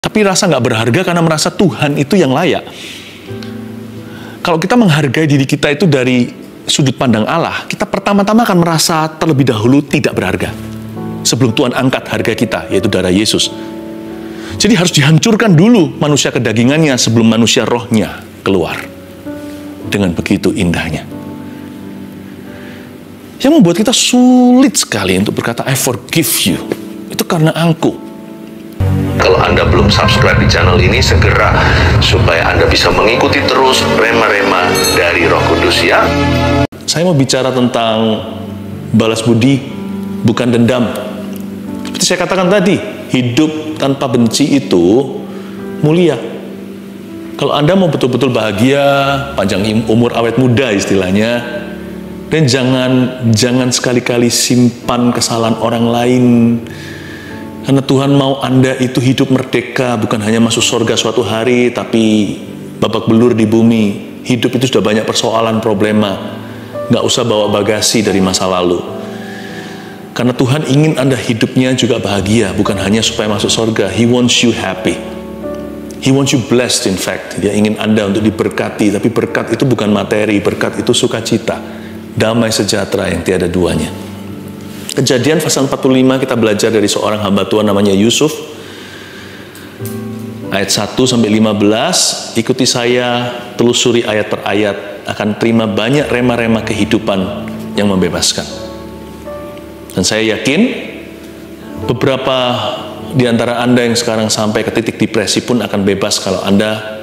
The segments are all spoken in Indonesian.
Tapi rasa nggak berharga karena merasa Tuhan itu yang layak. Kalau kita menghargai diri kita itu dari sudut pandang Allah, kita pertama-tama akan merasa terlebih dahulu tidak berharga. Sebelum Tuhan angkat harga kita, yaitu darah Yesus. Jadi harus dihancurkan dulu manusia kedagingannya sebelum manusia rohnya keluar. Dengan begitu indahnya. Yang membuat kita sulit sekali untuk berkata, I forgive you. Itu karena angkuh. Kalau Anda belum subscribe di channel ini, segera supaya Anda bisa mengikuti terus rema-rema dari Roh Kudus ya. Saya mau bicara tentang balas budi, bukan dendam. Seperti saya katakan tadi, hidup tanpa benci itu mulia. Kalau Anda mau betul-betul bahagia, panjang umur, awet muda istilahnya, dan jangan sekali-kali simpan kesalahan orang lain. Karena Tuhan mau Anda itu hidup merdeka, bukan hanya masuk surga suatu hari, tapi babak belur di bumi. Hidup itu sudah banyak persoalan, problema. Nggak usah bawa bagasi dari masa lalu. Karena Tuhan ingin Anda hidupnya juga bahagia, bukan hanya supaya masuk surga. He wants you happy. He wants you blessed, in fact. Dia ingin Anda untuk diberkati, tapi berkat itu bukan materi, berkat itu sukacita, damai sejahtera yang tiada duanya. Kejadian pasal 45 kita belajar dari seorang hamba Tuhan namanya Yusuf. Ayat 1-15, ikuti saya, telusuri ayat per ayat, akan terima banyak rema-rema kehidupan yang membebaskan. Dan saya yakin, beberapa di antara Anda yang sekarang sampai ke titik depresi pun akan bebas kalau Anda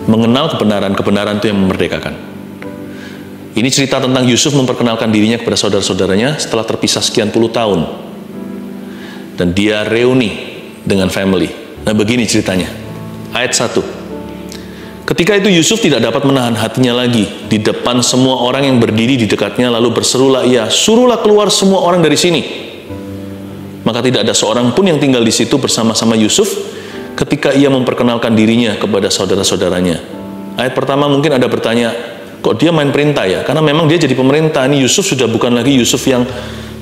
mengenal kebenaran itu yang memerdekakan. Ini cerita tentang Yusuf memperkenalkan dirinya kepada saudara-saudaranya setelah terpisah sekian puluh tahun. Dan dia reuni dengan family. Nah begini ceritanya. Ayat 1. Ketika itu Yusuf tidak dapat menahan hatinya lagi. Di depan semua orang yang berdiri di dekatnya, lalu berserulah ia, suruhlah keluar semua orang dari sini. Maka tidak ada seorang pun yang tinggal di situ bersama-sama Yusuf ketika ia memperkenalkan dirinya kepada saudara-saudaranya. Ayat pertama mungkin ada bertanya, kok dia main perintah ya? Karena memang dia jadi pemerintah. Ini Yusuf sudah bukan lagi Yusuf yang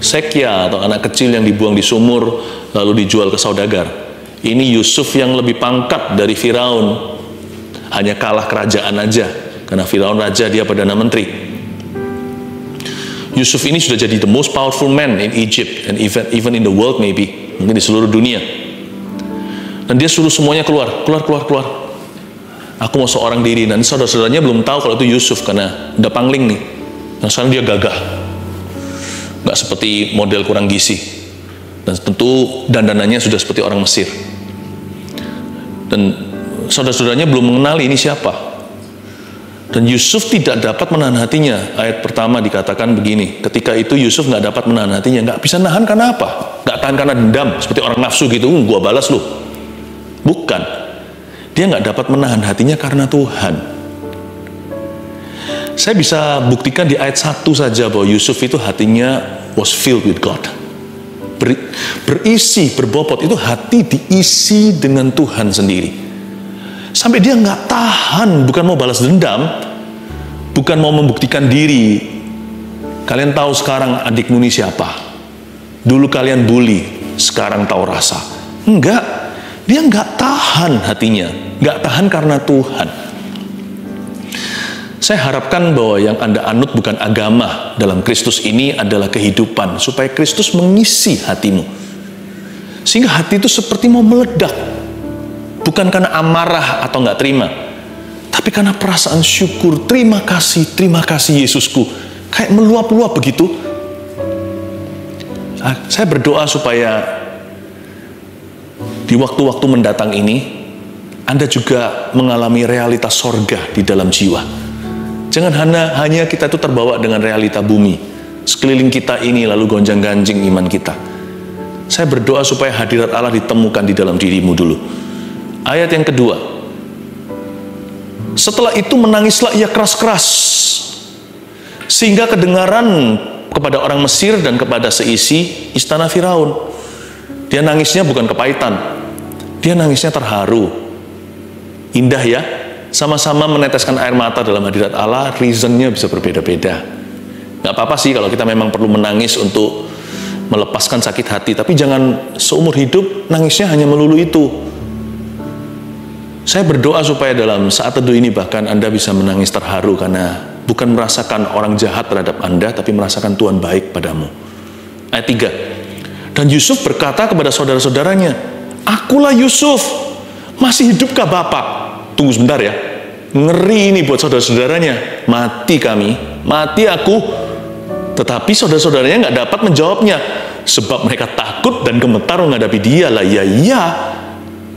sekya atau anak kecil yang dibuang di sumur lalu dijual ke saudagar. Ini Yusuf yang lebih pangkat dari Firaun. Hanya kalah kerajaan aja. Karena Firaun raja, dia perdana menteri. Yusuf ini sudah jadi the most powerful man in Egypt and even in the world maybe. Mungkin di seluruh dunia. Dan dia suruh semuanya keluar. Aku mau seorang diri. Dan saudara-saudaranya belum tahu kalau itu Yusuf karena udah pangling nih. Nah sekarang dia gagah. Nggak seperti model kurang gizi. Dan tentu dandanannya sudah seperti orang Mesir. Dan saudara-saudaranya belum mengenali ini siapa. Dan Yusuf tidak dapat menahan hatinya. Ayat pertama dikatakan begini. Ketika itu Yusuf nggak dapat menahan hatinya. Nggak bisa nahan karena apa? Nggak tahan karena dendam. Seperti orang nafsu gitu. Gua balas lu. Bukan. Dia nggak dapat menahan hatinya karena Tuhan. Saya bisa buktikan di ayat 1 saja bahwa Yusuf itu hatinya was filled with God. Berisi, berbobot, itu hati diisi dengan Tuhan sendiri. Sampai dia nggak tahan, bukan mau balas dendam, bukan mau membuktikan diri. Kalian tahu sekarang adikmu ini siapa? Dulu kalian bully, sekarang tahu rasa. Enggak. Dia nggak tahan hatinya, nggak tahan karena Tuhan. Saya harapkan bahwa yang Anda anut bukan agama dalam Kristus ini adalah kehidupan, supaya Kristus mengisi hatimu. Sehingga hati itu seperti mau meledak. Bukan karena amarah atau nggak terima, tapi karena perasaan syukur, terima kasih Yesusku. Kayak meluap-luap begitu. Saya berdoa supaya di waktu-waktu mendatang ini, Anda juga mengalami realitas sorga di dalam jiwa. Jangan hanya kita itu terbawa dengan realita bumi. Sekeliling kita ini lalu gonjang-ganjing iman kita. Saya berdoa supaya hadirat Allah ditemukan di dalam dirimu dulu. Ayat yang kedua. Setelah itu menangislah ia keras-keras. Sehingga kedengaran kepada orang Mesir dan kepada seisi istana Firaun. Dia nangisnya bukan kepahitan. Dia nangisnya terharu. Indah ya. Sama-sama meneteskan air mata dalam hadirat Allah. Reasonnya bisa berbeda-beda. Gak apa-apa sih kalau kita memang perlu menangis untuk melepaskan sakit hati. Tapi jangan seumur hidup nangisnya hanya melulu itu. Saya berdoa supaya dalam saat teduh ini bahkan Anda bisa menangis terharu karena bukan merasakan orang jahat terhadap Anda, tapi merasakan Tuhan baik padamu. Ayat 3. Dan Yusuf berkata kepada saudara-saudaranya, "Akulah Yusuf, masih hidupkah Bapak?" Tunggu sebentar ya. Ngeri ini buat saudara-saudaranya. Mati kami, mati aku. Tetapi saudara-saudaranya nggak dapat menjawabnya, sebab mereka takut dan gemetar menghadapi dia. Lah iya,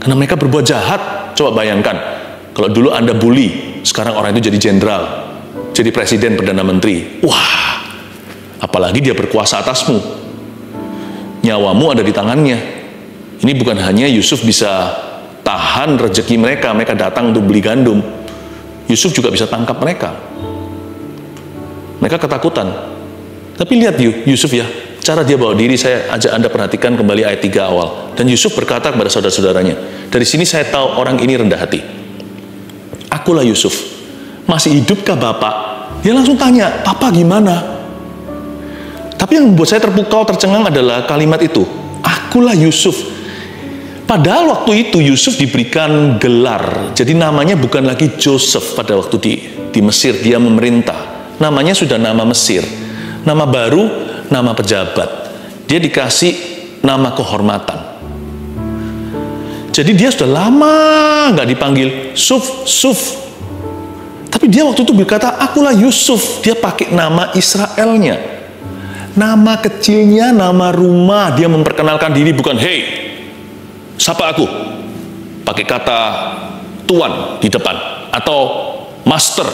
karena mereka berbuat jahat. Coba bayangkan, kalau dulu Anda bully, sekarang orang itu jadi jenderal, jadi presiden, perdana menteri. Wah, apalagi dia berkuasa atasmu. Nyawamu ada di tangannya. Ini bukan hanya Yusuf bisa tahan rezeki mereka, mereka datang untuk beli gandum. Yusuf juga bisa tangkap mereka. Mereka ketakutan. Tapi lihat Yusuf ya, cara dia bawa diri. Saya ajak Anda perhatikan kembali ayat 3 awal. Dan Yusuf berkata kepada saudara-saudaranya, dari sini saya tahu orang ini rendah hati. "Akulah Yusuf, masih hidupkah Bapak?" Dia langsung tanya, "Papa gimana?" Tapi yang membuat saya terpukau, tercengang adalah kalimat itu, "Akulah Yusuf." Padahal waktu itu Yusuf diberikan gelar. Jadi namanya bukan lagi Joseph pada waktu di Mesir dia memerintah. Namanya sudah nama Mesir. Nama baru, nama pejabat. Dia dikasih nama kehormatan. Jadi dia sudah lama nggak dipanggil Suf. Tapi dia waktu itu berkata, "Akulah Yusuf." Dia pakai nama Israelnya. Nama kecilnya, nama rumah. Dia memperkenalkan diri bukan, "Hey, sapa aku?" Pakai kata tuan di depan. Atau master.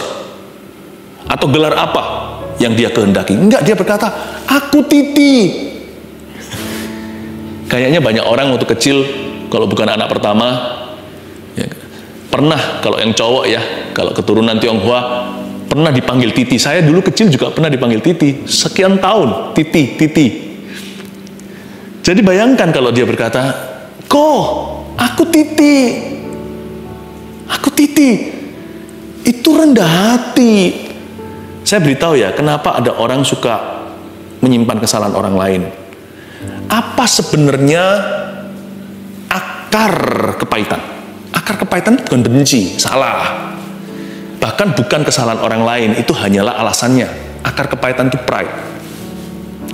Atau gelar apa yang dia kehendaki. Enggak, dia berkata, "Aku Titi." Kayaknya banyak orang waktu kecil, kalau bukan anak pertama, ya, pernah, kalau yang cowok ya, kalau keturunan Tionghoa, pernah dipanggil Titi. Saya dulu kecil juga pernah dipanggil Titi. Sekian tahun, Titi. Jadi bayangkan kalau dia berkata, aku Titi. Itu rendah hati. Saya beritahu ya, kenapa ada orang suka menyimpan kesalahan orang lain. Apa sebenarnya akar kepahitan? Akar kepahitan itu bukan benci, salah. Bahkan bukan kesalahan orang lain, itu hanyalah alasannya. Akar kepahitan itu pride.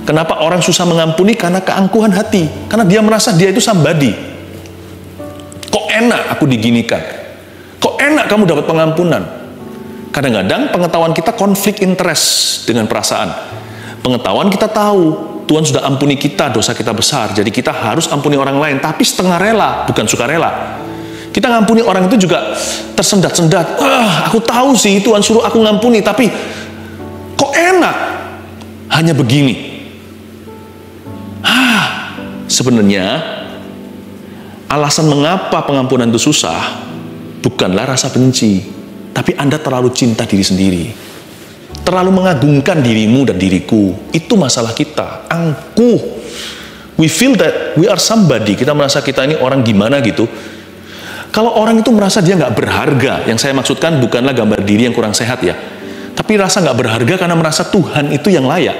Kenapa orang susah mengampuni? Karena keangkuhan hati. Karena dia merasa dia itu somebody. Kok enak aku diginikan? Kok enak kamu dapat pengampunan? Kadang-kadang pengetahuan kita konflik interest dengan perasaan. Pengetahuan kita tahu, Tuhan sudah ampuni kita, dosa kita besar, jadi kita harus ampuni orang lain, tapi setengah rela, bukan suka rela. Kita ngampuni orang itu juga tersendat-sendat. Aku tahu sih Tuhan suruh aku ngampuni, tapi kok enak hanya begini. Sebenarnya alasan mengapa pengampunan itu susah bukanlah rasa benci, tapi Anda terlalu cinta diri sendiri, terlalu mengagungkan dirimu dan diriku. Itu masalah kita, angkuh. We feel that we are somebody. Kita merasa kita ini orang gimana gitu. Kalau orang itu merasa dia nggak berharga, yang saya maksudkan bukanlah gambar diri yang kurang sehat ya, tapi rasa nggak berharga karena merasa Tuhan itu yang layak.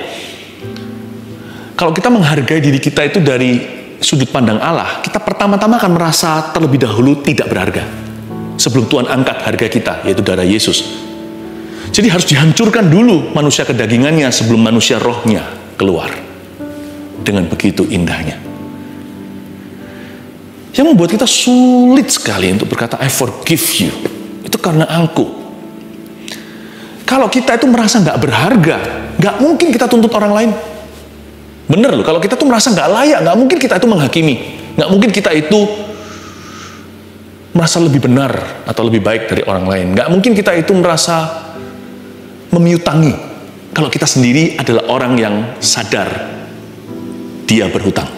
Kalau kita menghargai diri kita itu dari sudut pandang Allah, kita pertama-tama akan merasa terlebih dahulu tidak berharga sebelum Tuhan angkat harga kita, yaitu darah Yesus. Jadi harus dihancurkan dulu manusia kedagingannya sebelum manusia rohnya keluar. Dengan begitu indahnya. Yang membuat kita sulit sekali untuk berkata, I forgive you. Itu karena angkuh. Kalau kita itu merasa nggak berharga, nggak mungkin kita tuntut orang lain. Bener loh, kalau kita tuh merasa nggak layak, nggak mungkin kita itu menghakimi. Nggak mungkin kita itu merasa lebih benar atau lebih baik dari orang lain. Nggak mungkin kita itu merasa memiutangi kalau kita sendiri adalah orang yang sadar dia berhutang.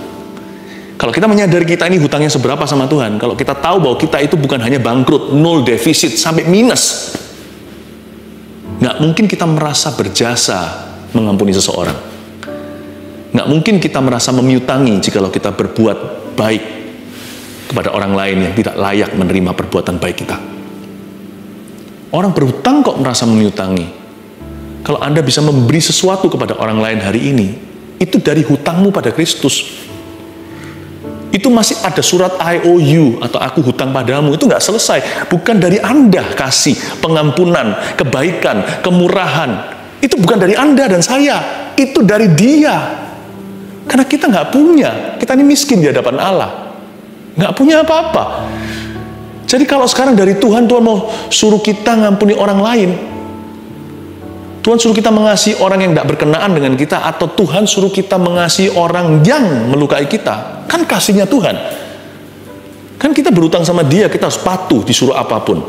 Kalau kita menyadari kita ini hutangnya seberapa sama Tuhan, kalau kita tahu bahwa kita itu bukan hanya bangkrut, nol, defisit, sampai minus, nggak mungkin kita merasa berjasa mengampuni seseorang. Nggak mungkin kita merasa memiutangi jikalau kita berbuat baik kepada orang lain yang tidak layak menerima perbuatan baik kita. Orang berhutang kok merasa memiutangi. Kalau Anda bisa memberi sesuatu kepada orang lain hari ini, itu dari hutangmu pada Kristus. itu masih ada surat IOU atau aku hutang padamu, itu nggak selesai. Bukan dari Anda kasih pengampunan, kebaikan, kemurahan. Itu bukan dari Anda dan saya, itu dari Dia. Karena kita nggak punya, kita ini miskin di hadapan Allah, nggak punya apa-apa. Jadi kalau sekarang dari Tuhan mau suruh kita ngampuni orang lain, Tuhan suruh kita mengasihi orang yang tidak berkenaan dengan kita, atau Tuhan suruh kita mengasihi orang yang melukai kita, kan kasihnya Tuhan. Kan kita berutang sama Dia, kita harus patuh disuruh apapun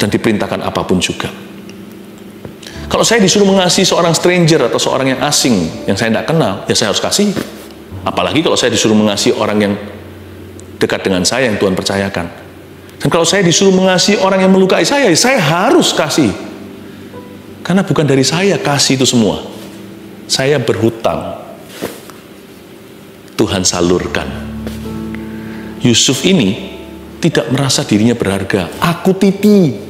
dan diperintahkan apapun juga. Kalau saya disuruh mengasihi seorang stranger atau seorang yang asing yang saya tidak kenal, ya saya harus kasih. Apalagi kalau saya disuruh mengasihi orang yang dekat dengan saya yang Tuhan percayakan. Dan kalau saya disuruh mengasihi orang yang melukai saya, ya saya harus kasih. Karena bukan dari saya kasih itu semua. Saya berhutang. Tuhan salurkan. Yusuf ini tidak merasa dirinya berharga. Aku titi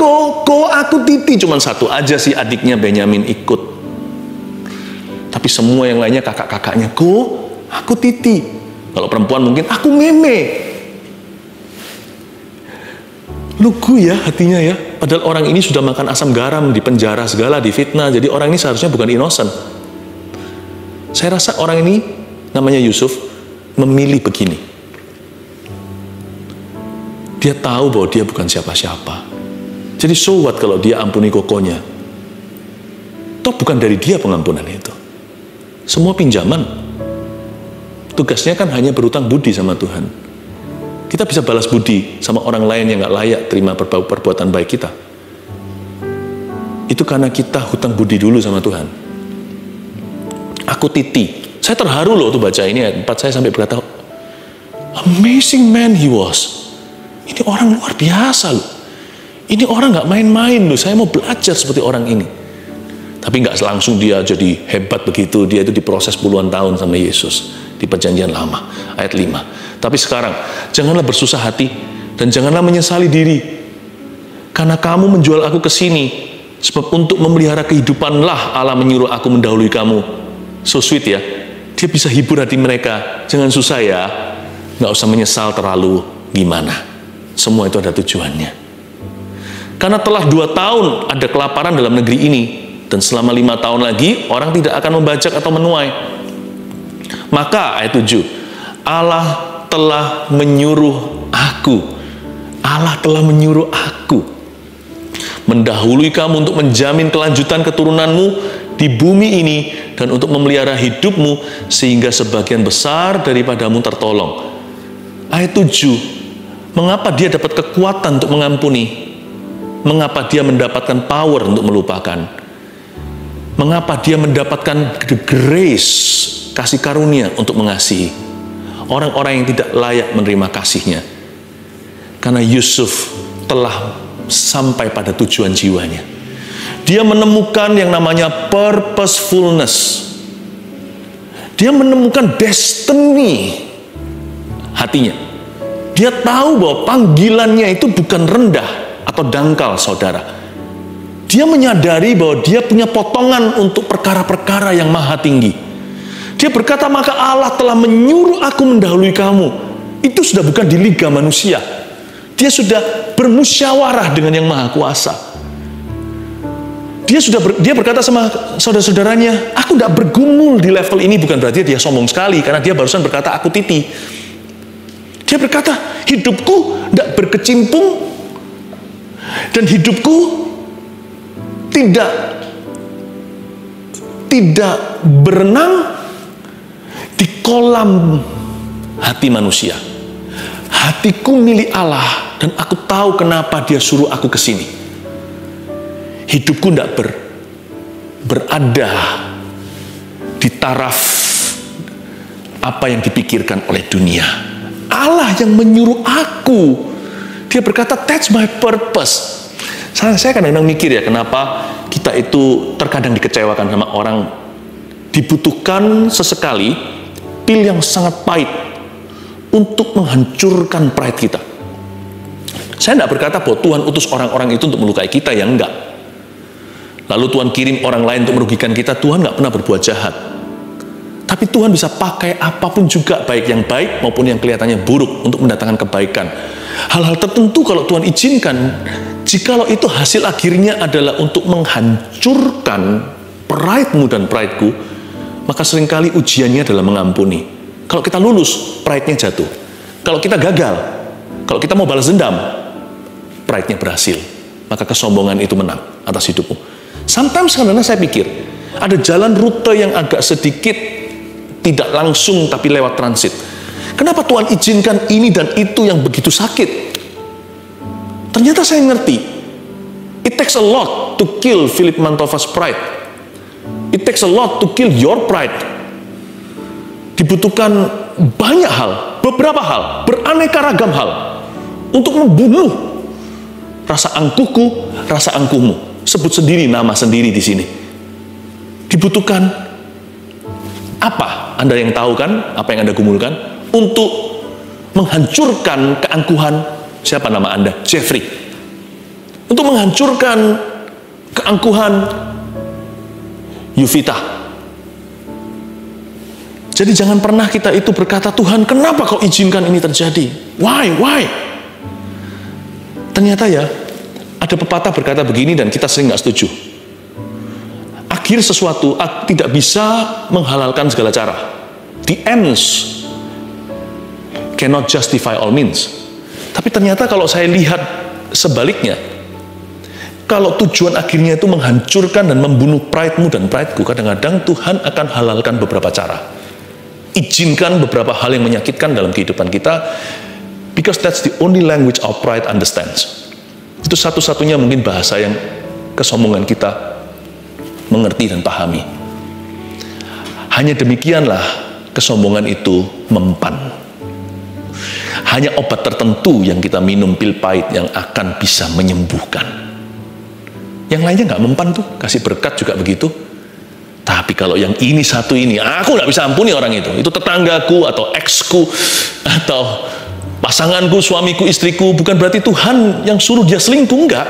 kok, aku titi. Cuman satu aja sih adiknya Benyamin ikut. Tapi semua yang lainnya kakak-kakaknya, aku titi. Kalau perempuan mungkin aku meme. Lugu ya hatinya ya. Padahal orang ini sudah makan asam garam, di penjara segala, difitnah. Jadi orang ini seharusnya bukan innocent. Saya rasa orang ini, namanya Yusuf, memilih begini. Dia tahu bahwa dia bukan siapa-siapa. Jadi so what kalau dia ampuni kokonya? Toh bukan dari dia pengampunan itu. Semua pinjaman. Tugasnya kan hanya berutang budi sama Tuhan. Kita bisa balas budi sama orang lain yang gak layak terima perbuatan baik kita. Itu karena kita hutang budi dulu sama Tuhan. Aku titi. Saya terharu loh tuh baca ini ayat 4, saya sampai berkata, amazing man he was. Ini orang luar biasa loh. Ini orang gak main-main loh. Saya mau belajar seperti orang ini. Tapi gak langsung dia jadi hebat begitu. Dia itu diproses puluhan tahun sama Yesus di perjanjian lama. Ayat 5. Tapi sekarang, janganlah bersusah hati dan janganlah menyesali diri. Karena kamu menjual aku ke sini, sebab untuk memelihara kehidupanlah Allah menyuruh aku mendahului kamu. So sweet ya. Dia bisa hibur hati mereka. Jangan susah ya. Nggak usah menyesal terlalu gimana. Semua itu ada tujuannya. Karena telah 2 tahun ada kelaparan dalam negeri ini, dan selama 5 tahun lagi orang tidak akan membajak atau menuai. Maka ayat 7, Allah telah menyuruh aku. Allah telah menyuruh aku mendahului kamu untuk menjamin kelanjutan keturunanmu di bumi ini dan untuk memelihara hidupmu sehingga sebagian besar daripadamu tertolong. Ayat 7, mengapa dia dapat kekuatan untuk mengampuni? Mengapa dia mendapatkan power untuk melupakan? Mengapa dia mendapatkan the grace, kasih karunia untuk mengasihi orang-orang yang tidak layak menerima kasihnya? Karena Yusuf telah sampai pada tujuan jiwanya. Dia menemukan yang namanya purposefulness. Dia menemukan destiny hatinya. Dia tahu bahwa panggilannya itu bukan rendah atau dangkal, saudara. Dia menyadari bahwa dia punya potongan untuk perkara-perkara yang maha tinggi. Dia berkata, maka Allah telah menyuruh aku mendahului kamu. Itu sudah bukan di liga manusia. Dia sudah bermusyawarah dengan yang maha kuasa. Dia berkata sama saudara-saudaranya, aku tidak bergumul di level ini. Bukan berarti dia sombong sekali, karena dia barusan berkata, aku titi. Dia berkata, hidupku tidak berkecimpung, dan hidupku tidak berenang di kolam hati manusia. Hatiku milik Allah, dan aku tahu kenapa dia suruh aku ke sini. Hidupku tidak berada di taraf apa yang dipikirkan oleh dunia. Allah yang menyuruh aku. Dia berkata, that's my purpose. Saya kadang-kadang mikir ya, kenapa kita itu terkadang dikecewakan sama orang. Dibutuhkan sesekali pil yang sangat pahit untuk menghancurkan pride kita. Saya tidak berkata bahwa Tuhan utus orang-orang itu untuk melukai kita, ya enggak. Lalu Tuhan kirim orang lain untuk merugikan kita. Tuhan nggak pernah berbuat jahat. Tapi Tuhan bisa pakai apapun juga, baik yang baik maupun yang kelihatannya buruk, untuk mendatangkan kebaikan. Hal-hal tertentu kalau Tuhan izinkan, jikalau itu hasil akhirnya adalah untuk menghancurkan pride-mu dan pride-ku, maka seringkali ujiannya adalah mengampuni. Kalau kita lulus, pride-nya jatuh. Kalau kita gagal, kalau kita mau balas dendam, pride-nya berhasil. Maka kesombongan itu menang atas hidupmu. Sometimes kadang-kadang saya pikir, ada jalan rute yang agak sedikit tidak langsung tapi lewat transit. Kenapa Tuhan izinkan ini dan itu yang begitu sakit? Ternyata saya ngerti. It takes a lot to kill Philip Mantova's pride. It takes a lot to kill your pride. Dibutuhkan banyak hal, beberapa hal, beraneka ragam hal untuk membunuh rasa angkuhku, rasa angkuhmu. Sebut sendiri nama sendiri di sini. Dibutuhkan apa? Anda yang tahu kan apa yang Anda gumulkan untuk menghancurkan keangkuhan. Siapa nama Anda? Jeffrey. Untuk menghancurkan keangkuhan Yuvita. Jadi jangan pernah kita itu berkata, Tuhan kenapa kau izinkan ini terjadi? Why? Ternyata ya, ada pepatah berkata begini dan kita sering nggak setuju. Akhir sesuatu tidak bisa menghalalkan segala cara. The ends cannot justify all means. Tapi ternyata kalau saya lihat sebaliknya, kalau tujuan akhirnya itu menghancurkan dan membunuh pride-mu dan pride-ku, kadang-kadang Tuhan akan halalkan beberapa cara. Izinkan beberapa hal yang menyakitkan dalam kehidupan kita, because that's the only language our pride understands. Itu satu-satunya mungkin bahasa yang kesombongan kita mengerti dan pahami. Hanya demikianlah kesombongan itu mempan. Hanya obat tertentu yang kita minum, pil pahit, yang akan bisa menyembuhkan. Yang lainnya nggak mempan tuh, kasih berkat juga begitu. Tapi kalau yang ini satu ini, aku nggak bisa ampuni orang itu. Itu tetanggaku atau eksku atau pasanganku, suamiku, istriku. Bukan berarti Tuhan yang suruh dia selingkuh, enggak.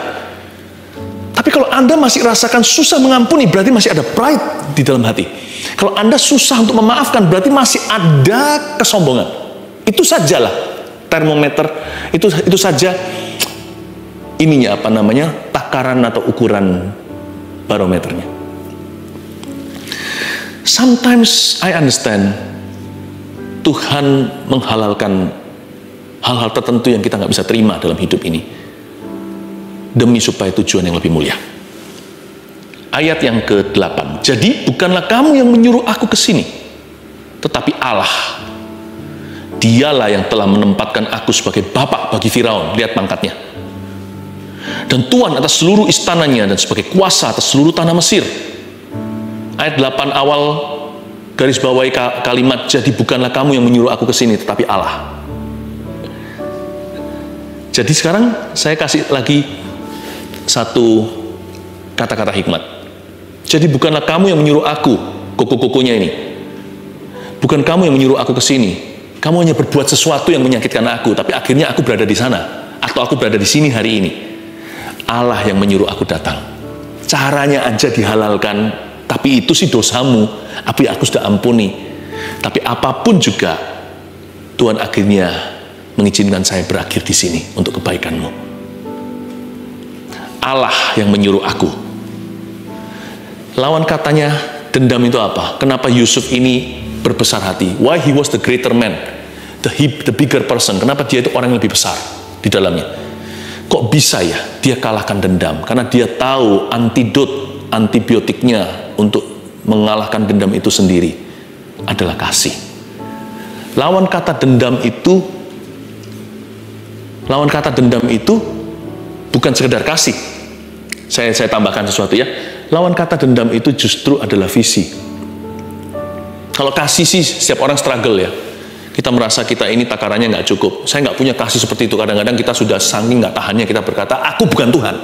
Tapi kalau Anda masih rasakan susah mengampuni, berarti masih ada pride di dalam hati. Kalau Anda susah untuk memaafkan, berarti masih ada kesombongan. Itu sajalah termometer, itu saja ininya, apa namanya, takaran atau ukuran barometernya. Sometimes I understand Tuhan menghalalkan hal-hal tertentu yang kita nggak bisa terima dalam hidup ini demi supaya tujuan yang lebih mulia. Ayat yang ke-8. Jadi bukanlah kamu yang menyuruh aku ke sini, tetapi Allah. Dialah yang telah menempatkan aku sebagai bapak bagi Firaun. Lihat pangkatnya. Dan tuan atas seluruh istananya dan sebagai kuasa atas seluruh tanah Mesir. Ayat 8 awal garis bawahi kalimat, jadi bukanlah kamu yang menyuruh aku ke sini, tetapi Allah. Jadi sekarang saya kasih lagi satu kata-kata hikmat. Jadi bukanlah kamu yang menyuruh aku, koko-kokonya ini. Bukan kamu yang menyuruh aku ke sini. Kamu hanya berbuat sesuatu yang menyakitkan aku, tapi akhirnya aku berada di sana, atau aku berada di sini hari ini. Allah yang menyuruh aku datang. Caranya aja dihalalkan, tapi itu sih dosamu, tapi aku sudah ampuni. Tapi apapun juga, Tuhan akhirnya mengizinkan saya berakhir di sini untuk kebaikanmu. Allah yang menyuruh aku. Lawan katanya dendam itu apa? Kenapa Yusuf ini berbesar hati? Why he was the greater man, the bigger person? Kenapa dia itu orang yang lebih besar di dalamnya? Kok bisa ya dia kalahkan dendam? Karena dia tahu antibiotiknya untuk mengalahkan dendam itu sendiri adalah kasih. Lawan kata dendam itu bukan sekedar kasih. Saya tambahkan sesuatu ya. Lawan kata dendam itu justru adalah visi. Kalau kasih sih setiap orang struggle ya. Kita merasa kita ini takarannya nggak cukup. Saya nggak punya kasih seperti itu. Kadang-kadang kita sudah saking nggak tahannya kita berkata, aku bukan Tuhan.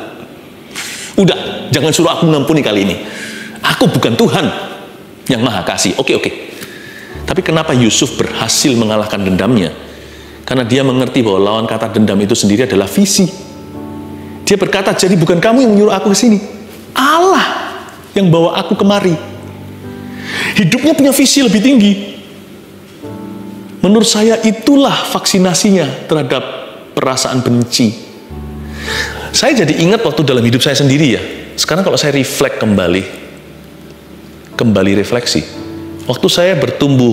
Udah, jangan suruh aku mengampuni kali ini. Aku bukan Tuhan yang maha kasih. Oke. Tapi kenapa Yusuf berhasil mengalahkan dendamnya? Karena dia mengerti bahwa lawan kata dendam itu sendiri adalah visi. Dia berkata, jadi bukan kamu yang menyuruh aku ke sini. Allah yang bawa aku kemari. Hidupnya punya visi lebih tinggi. Menurut saya itulah vaksinasinya terhadap perasaan benci. Saya jadi ingat waktu dalam hidup saya sendiri ya. Sekarang kalau saya kembali refleksi. Waktu saya bertumbuh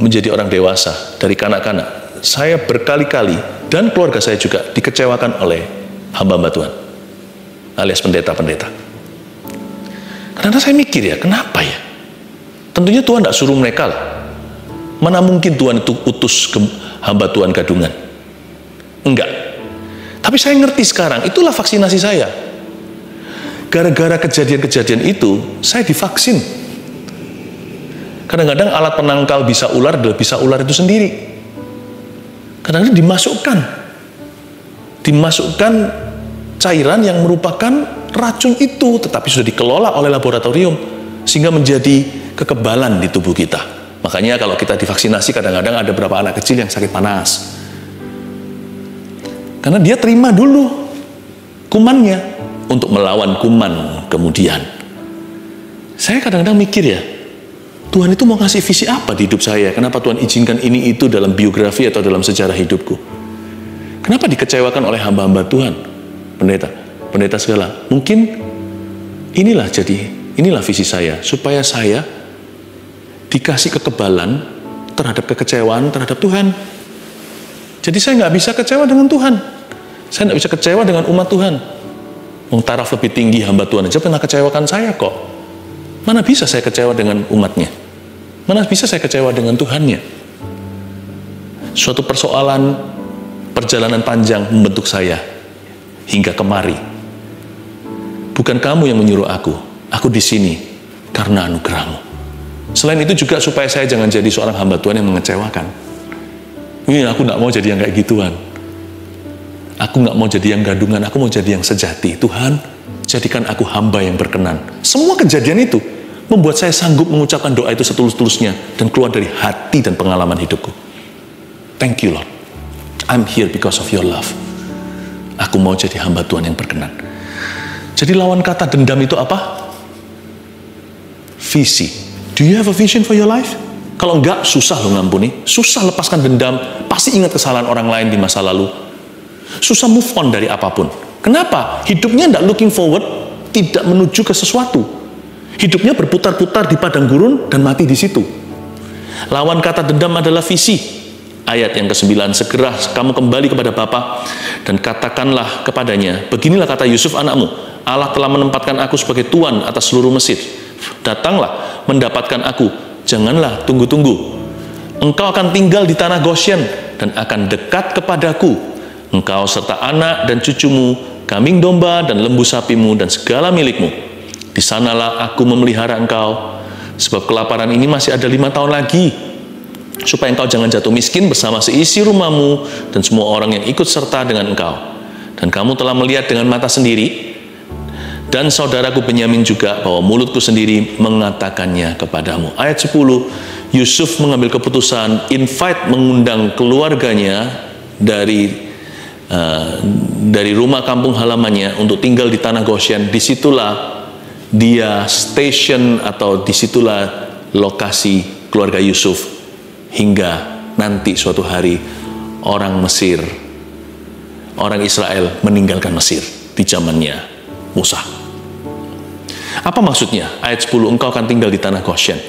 menjadi orang dewasa dari kanak-kanak, saya berkali-kali dan keluarga saya juga dikecewakan oleh hamba-hamba Tuhan, alias pendeta-pendeta. Karena saya mikir ya, kenapa ya? Tentunya Tuhan tidak suruh mereka lah. Mana mungkin Tuhan itu utus hamba Tuhan gadungan? Enggak. Tapi saya ngerti sekarang, itulah vaksinasi saya. Gara-gara kejadian-kejadian itu, saya divaksin. Kadang-kadang alat penangkal bisa ular itu sendiri. Kadang-kadang dimasukkan cairan yang merupakan racun itu, tetapi sudah dikelola oleh laboratorium sehingga menjadi kekebalan di tubuh kita. Makanya kalau kita divaksinasi kadang-kadang ada beberapa anak kecil yang sakit panas. Karena dia terima dulu kumannya untuk melawan kuman kemudian. Saya kadang-kadang mikir ya, Tuhan itu mau kasih visi apa di hidup saya? Kenapa Tuhan izinkan ini itu dalam biografi atau dalam sejarah hidupku? Kenapa dikecewakan oleh hamba-hamba Tuhan? Pendeta segala. Mungkin inilah visi saya, supaya saya dikasih kekebalan terhadap kekecewaan terhadap Tuhan. Jadi saya nggak bisa kecewa dengan Tuhan. Saya nggak bisa kecewa dengan umat Tuhan. Taraf lebih tinggi hamba Tuhan aja pernah kecewakan saya kok. Mana bisa saya kecewa dengan umatnya? Mana bisa saya kecewa dengan Tuhannya? Suatu persoalan perjalanan panjang membentuk saya hingga kemari. Bukan kamu yang menyuruh aku di sini karena anugerah-Mu. Selain itu juga supaya saya jangan jadi seorang hamba Tuhan yang mengecewakan. Aku nggak mau jadi yang kayak gituan. Aku nggak mau jadi yang gadungan, aku mau jadi yang sejati. Tuhan, jadikan aku hamba yang berkenan. Semua kejadian itu membuat saya sanggup mengucapkan doa itu setulus-tulusnya dan keluar dari hati dan pengalaman hidupku. Thank you Lord. I'm here because of your love. Aku mau jadi hamba Tuhan yang berkenan. Jadi lawan kata dendam itu apa? Visi. Do you have a vision for your life? Kalau enggak, susah lo ngampuni. Susah lepaskan dendam. Pasti ingat kesalahan orang lain di masa lalu. Susah move on dari apapun. Kenapa? Hidupnya tidak looking forward, tidak menuju ke sesuatu. Hidupnya berputar-putar di padang gurun dan mati di situ. Lawan kata dendam adalah visi. Ayat yang ke-9, segera kamu kembali kepada Bapa dan katakanlah kepadanya, beginilah kata Yusuf anakmu, Allah telah menempatkan aku sebagai tuan atas seluruh Mesir. Datanglah mendapatkan aku, janganlah tunggu-tunggu. Engkau akan tinggal di tanah Goshen dan akan dekat kepadaku. Engkau serta anak dan cucumu, kambing domba dan lembu sapimu dan segala milikmu. Di sanalah aku memelihara engkau, sebab kelaparan ini masih ada 5 tahun lagi, supaya engkau jangan jatuh miskin bersama seisi rumahmu dan semua orang yang ikut serta dengan engkau. Dan kamu telah melihat dengan mata sendiri, dan saudaraku Benyamin juga, bahwa mulutku sendiri mengatakannya kepadamu. Ayat 10, Yusuf mengambil keputusan, mengundang keluarganya dari rumah kampung halamannya untuk tinggal di tanah Goshen. Disitulah dia station atau disitulah lokasi keluarga Yusuf hingga nanti suatu hari orang Israel meninggalkan Mesir di zamannya Musa. Apa maksudnya? Ayat 10, engkau akan tinggal di tanah Goshen.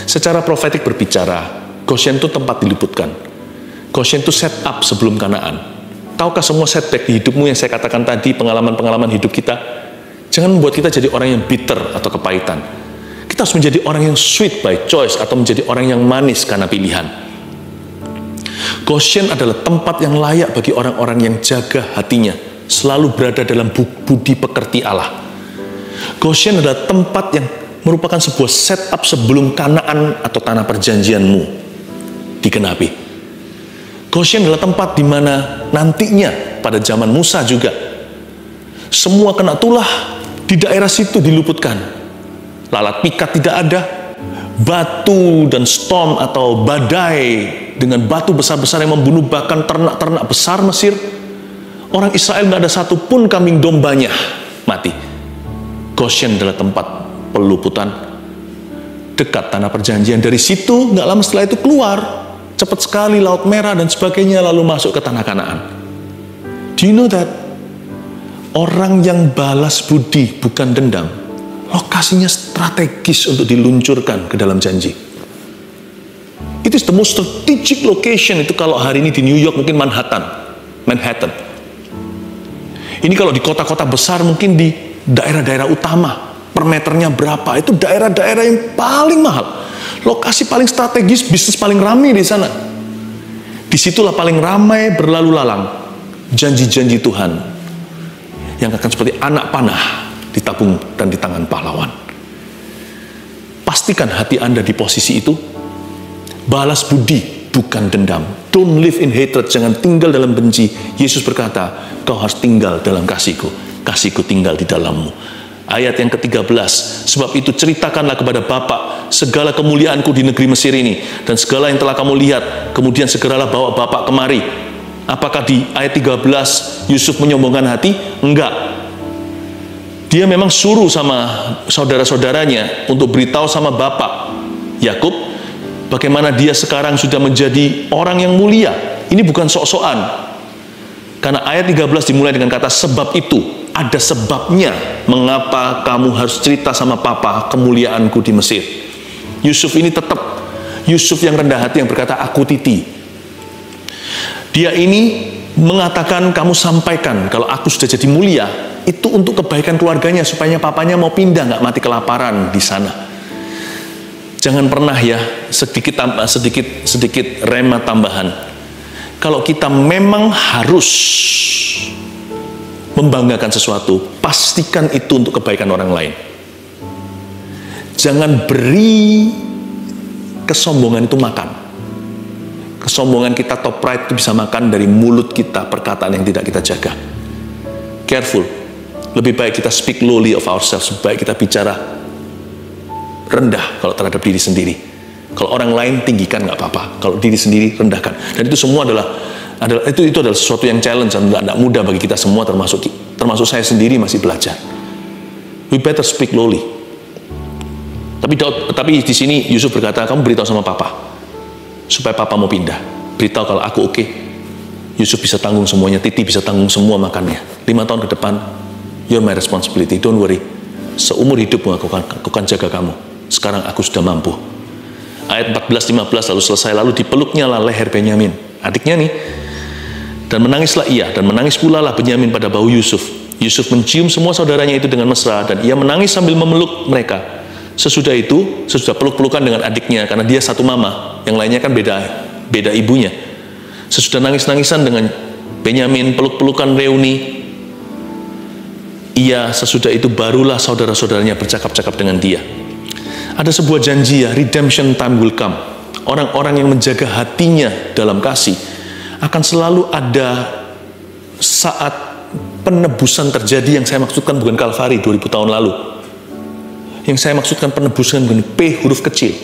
Secara profetik berbicara, Goshen itu tempat diluputkan. Goshen itu set up sebelum Kanaan. Tahukah semua setback di hidupmu yang saya katakan tadi, pengalaman-pengalaman hidup kita? Jangan membuat kita jadi orang yang bitter atau kepahitan. Kita harus menjadi orang yang sweet by choice atau menjadi orang yang manis karena pilihan. Goshen adalah tempat yang layak bagi orang-orang yang jaga hatinya, selalu berada dalam budi pekerti Allah. Goshen adalah tempat yang merupakan sebuah setup sebelum Kanaan atau tanah perjanjianmu digenapi. Goshen adalah tempat di mana nantinya pada zaman Musa juga semua kena tulah di daerah situ diluputkan. Lalat pikat tidak ada, batu dan storm atau badai dengan batu besar-besar yang membunuh bahkan ternak-ternak besar Mesir. Orang Israel nggak ada satupun kambing dombanya mati. Goshen adalah tempat peluputan. dekat tanah perjanjian. Dari situ nggak lama setelah itu keluar, cepat sekali Laut Merah dan sebagainya, lalu masuk ke tanah Kanaan. Do you know that orang yang balas budi bukan dendam, lokasinya strategis untuk diluncurkan ke dalam janji. It is the most strategic location. Itu kalau hari ini di New York mungkin Manhattan. Ini kalau di kota-kota besar mungkin di daerah-daerah utama, per meternya berapa, itu daerah-daerah yang paling mahal, lokasi paling strategis, bisnis paling ramai di sana. Disitulah paling ramai berlalu lalang janji-janji Tuhan yang akan seperti anak panah ditabung dan di tangan pahlawan. Pastikan hati Anda di posisi itu. Balas budi bukan dendam. Don't live in hatred, jangan tinggal dalam benci. Yesus berkata, kau harus tinggal dalam kasihku, kasihku tinggal di dalammu. Ayat yang ke-13, sebab itu ceritakanlah kepada Bapa segala kemuliaanku di negeri Mesir ini, dan segala yang telah kamu lihat, kemudian segeralah bawa Bapa kemari. Apakah di ayat 13 Yusuf menyombongkan hati? Enggak. Dia memang suruh sama saudara-saudaranya untuk beritahu sama Bapak Yakub bagaimana dia sekarang sudah menjadi orang yang mulia. Ini bukan sok-sokan. Karena ayat 13 dimulai dengan kata sebab itu. Ada sebabnya mengapa kamu harus cerita sama Papa kemuliaanku di Mesir. Yusuf ini tetap Yusuf yang rendah hati yang berkata aku titi. Dia ini mengatakan kamu sampaikan kalau aku sudah jadi mulia itu untuk kebaikan keluarganya supaya papanya mau pindah nggak mati kelaparan di sana. Jangan pernah ya sedikit rema tambahan. Kalau kita memang harus membanggakan sesuatu, pastikan itu untuk kebaikan orang lain. Jangan beri kesombongan itu makan. Kesombongan kita atau pride itu bisa makan dari mulut kita, perkataan yang tidak kita jaga. Careful. Lebih baik kita speak lowly of ourselves, baik kita bicara rendah kalau terhadap diri sendiri. Kalau orang lain tinggikan nggak apa-apa, kalau diri sendiri rendahkan. Dan itu semua adalah sesuatu yang challenge dan tidak mudah bagi kita semua, termasuk saya sendiri masih belajar. We better speak lowly. Tapi di sini Yusuf berkata, kamu beritahu sama Papa supaya Papa mau pindah. Beritahu kalau aku oke. Yusuf bisa tanggung semuanya, Titi bisa tanggung semua makannya. 5 tahun ke depan, you're my responsibility. Don't worry. Seumur hidupmu aku akan jaga kamu. Sekarang aku sudah mampu. Ayat 14-15 lalu selesai, lalu dipeluknya lah leher Benyamin, adiknya nih. Dan menangislah ia, dan menangis pula lah Benyamin pada bahu Yusuf. Yusuf mencium semua saudaranya itu dengan mesra, dan ia menangis sambil memeluk mereka. Sesudah peluk-pelukan dengan adiknya, karena dia satu mama, yang lainnya kan beda ibunya. Sesudah nangis-nangisan dengan Benyamin, peluk-pelukan reuni, sesudah itu barulah saudara-saudaranya bercakap-cakap dengan dia. Ada sebuah janji ya, redemption time will come. Orang-orang yang menjaga hatinya dalam kasih akan selalu ada saat penebusan terjadi. Yang saya maksudkan bukan Kalvari 2000 tahun lalu. Yang saya maksudkan penebusan dengan P huruf kecil.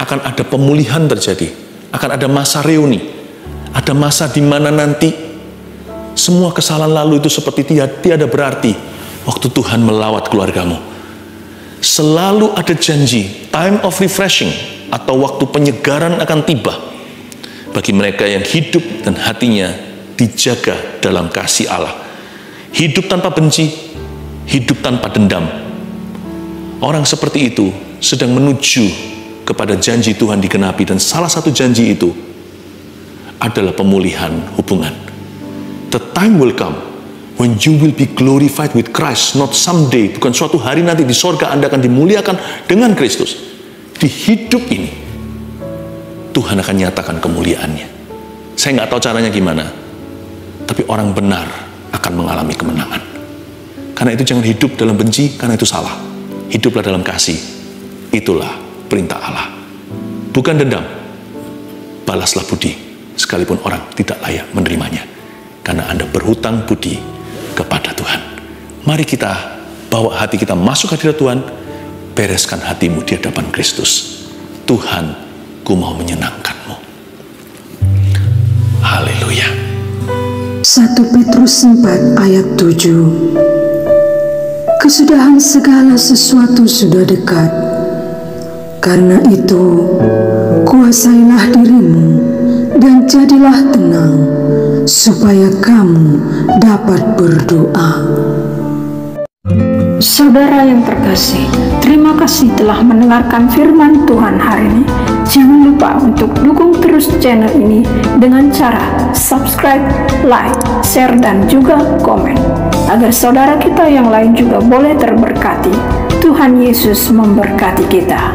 Akan ada pemulihan terjadi. Akan ada masa reuni. Ada masa di mana nanti semua kesalahan lalu itu seperti tiada berarti waktu Tuhan melawat keluargamu. Selalu ada janji, time of refreshing atau waktu penyegaran akan tiba bagi mereka yang hidup dan hatinya dijaga dalam kasih Allah. Hidup tanpa benci, hidup tanpa dendam. Orang seperti itu sedang menuju kepada janji Tuhan digenapi, dan salah satu janji itu adalah pemulihan hubungan. The time will come when you will be glorified with Christ, not someday. Bukan suatu hari nanti di sorga Anda akan dimuliakan dengan Kristus. Di hidup ini, Tuhan akan nyatakan kemuliaannya. Saya nggak tahu caranya gimana, tapi orang benar akan mengalami kemenangan. Karena itu jangan hidup dalam benci, karena itu salah. Hiduplah dalam kasih. Itulah perintah Allah. Bukan dendam. Balaslah budi, sekalipun orang tidak layak menerimanya. Karena Anda berhutang budi kepada Tuhan. Mari kita bawa hati kita masuk hadirat Tuhan, bereskan hatimu di hadapan Kristus. Tuhan, ku mau menyenangkanmu. Haleluya. 1 Petrus 4 ayat 7. Kesudahan segala sesuatu sudah dekat. Karena itu, kuasailah dirimu dan jadilah tenang, supaya kamu dapat berdoa. Saudara yang terkasih, terima kasih telah mendengarkan firman Tuhan hari ini. Jangan lupa untuk dukung terus channel ini dengan cara subscribe, like, share, dan juga komen, agar saudara kita yang lain juga boleh terberkati. Tuhan Yesus memberkati kita.